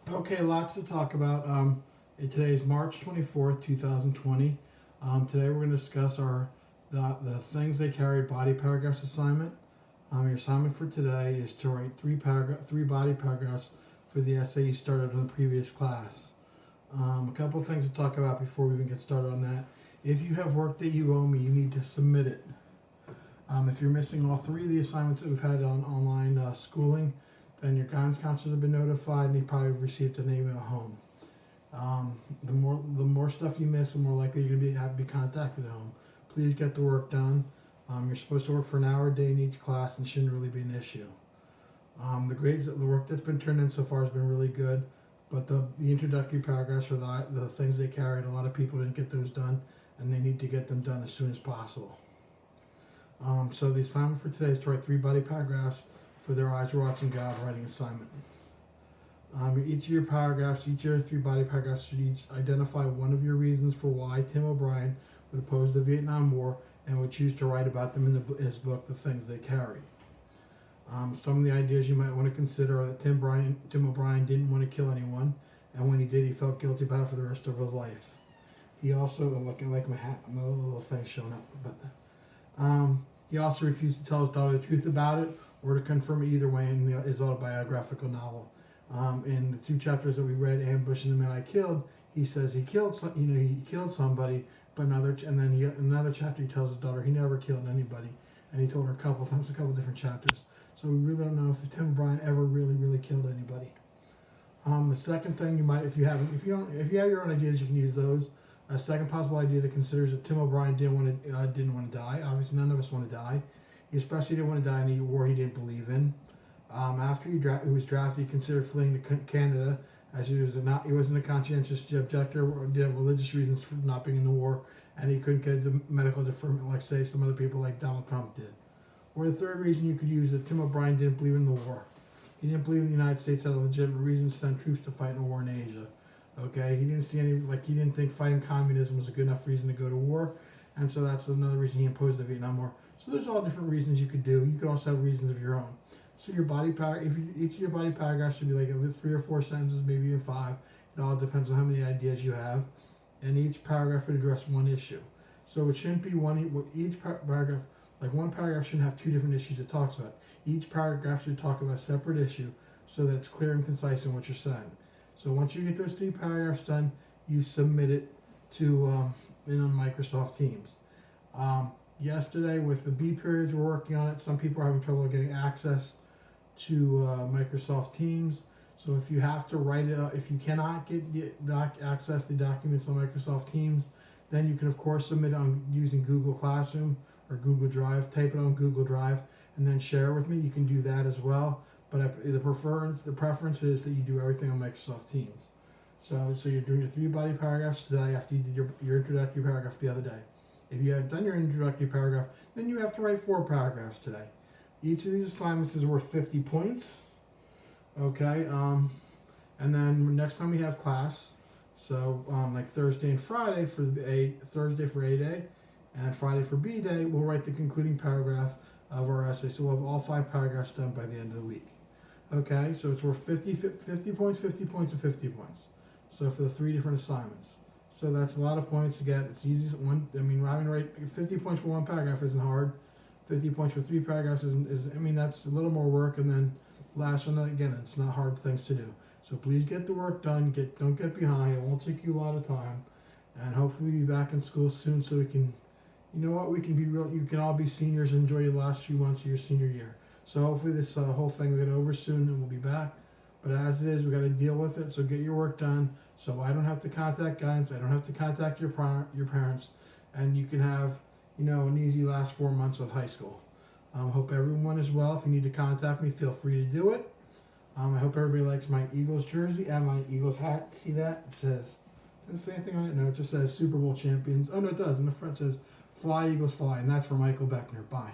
Okay, lots to talk about. Today is March 24th, 2020. Today we're going to discuss the things they carried body paragraphs assignment. Your assignment for today is to write three body paragraphs for the essay you started in the previous class. A couple of things to talk about before we even get started on that. If you have work that you owe me, you need to submit it. If you're missing all three of the assignments that we've had on online schooling, then your guidance counselors have been notified and you probably received an email home. The more stuff you miss, the more likely you're going to have to be contacted at home. Please get the work done. You're supposed to work for an hour a day in each class and shouldn't really be an issue. The work that's been turned in so far has been really good, but the introductory paragraphs are the things they carried. A lot of people didn't get those done, and they need to get them done as soon as possible. So the assignment for today is to write three body paragraphs for their Eyes Watson Guide writing assignment. Each of your three body paragraphs should each identify one of your reasons for why Tim O'Brien would oppose the Vietnam War and would choose to write about them in his book, The Things They Carried. Some of the ideas you might want to consider are that Tim O'Brien didn't want to kill anyone, and when he did, he felt guilty about it for the rest of his life. He also, like my hat, my little thing showing up, but he also refused to tell his daughter the truth about it or to confirm it either way in his autobiographical novel. In the two chapters that we read, Ambush and the Man I Killed, he says he killed somebody, but in another chapter he tells his daughter he never killed anybody, and he told her a couple different chapters. So we really don't know if Tim O'Brien ever really killed anybody. The second thing if you have your own ideas, you can use those. A second possible idea to consider is that Tim O'Brien didn't want to die. Obviously, none of us want to die. He especially didn't want to die in a war he didn't believe in. After he was drafted, he considered fleeing to Canada, as he wasn't a conscientious objector or did have religious reasons for not being in the war, and he couldn't get the medical deferment like, say, some other people like Donald Trump did. Or the third reason you could use is that Tim O'Brien didn't believe in the war. He didn't believe the United States had a legitimate reason to send troops to fight in a war in Asia. Okay, he didn't think fighting communism was a good enough reason to go to war, and so that's another reason he opposed the Vietnam War. So there's all different reasons you could do. You could also have reasons of your own. So each of your body paragraphs should be like 3 or 4 sentences, maybe even 5. It all depends on how many ideas you have, and each paragraph would address one issue. So it shouldn't be each paragraph. Like one paragraph shouldn't have 2 different issues it talks about. Each paragraph should talk about a separate issue so that it's clear and concise in what you're saying. So once you get those 3 paragraphs done, you submit it to in on Microsoft Teams. Yesterday, with the B periods, we're working on it. Some people are having trouble getting access to Microsoft Teams. So if you have to write it, if you cannot access the documents on Microsoft Teams, then you can of course submit it using Google Classroom or Google Drive. Type it on Google Drive and then share it with me. You can do that as well. But the preference is that you do everything on Microsoft Teams. So you're doing your 3 body paragraphs today after you did your introductory paragraph the other day. If you haven't done your introductory paragraph, then you have to write 4 paragraphs today. Each of these assignments is worth 50 points. Okay, and then next time we have class, so like Thursday and Friday Thursday for A Day, and Friday for B Day, we'll write the concluding paragraph of our essay. So we'll have all 5 paragraphs done by the end of the week. Okay, so it's worth 50 points, 50 points, and 50 points. So for the 3 different assignments. So that's a lot of points to get. It's easy. Having to write 50 points for 1 paragraph isn't hard. 50 points for 3 paragraphs that's a little more work, and then last one, again, it's not hard things to do. So please get the work done. Don't get behind. It won't take you a lot of time, and hopefully we'll be back in school soon so we can, we can be real. You can all be seniors and enjoy your last few months of your senior year. So hopefully this whole thing will get over soon and we'll be back. But as it is, we got to deal with it. So get your work done. So I don't have to contact guidance. I don't have to contact your parents, and you can have an easy last 4 months of high school. Hope everyone is well. If you need to contact me, feel free to do it. I hope everybody likes my Eagles jersey and my Eagles hat. See that? It says, does it say anything on it? No, it just says Super Bowl champions. Oh, no, it does. In the front it says, Fly, Eagles, Fly. And that's for Michael Beckner. Bye.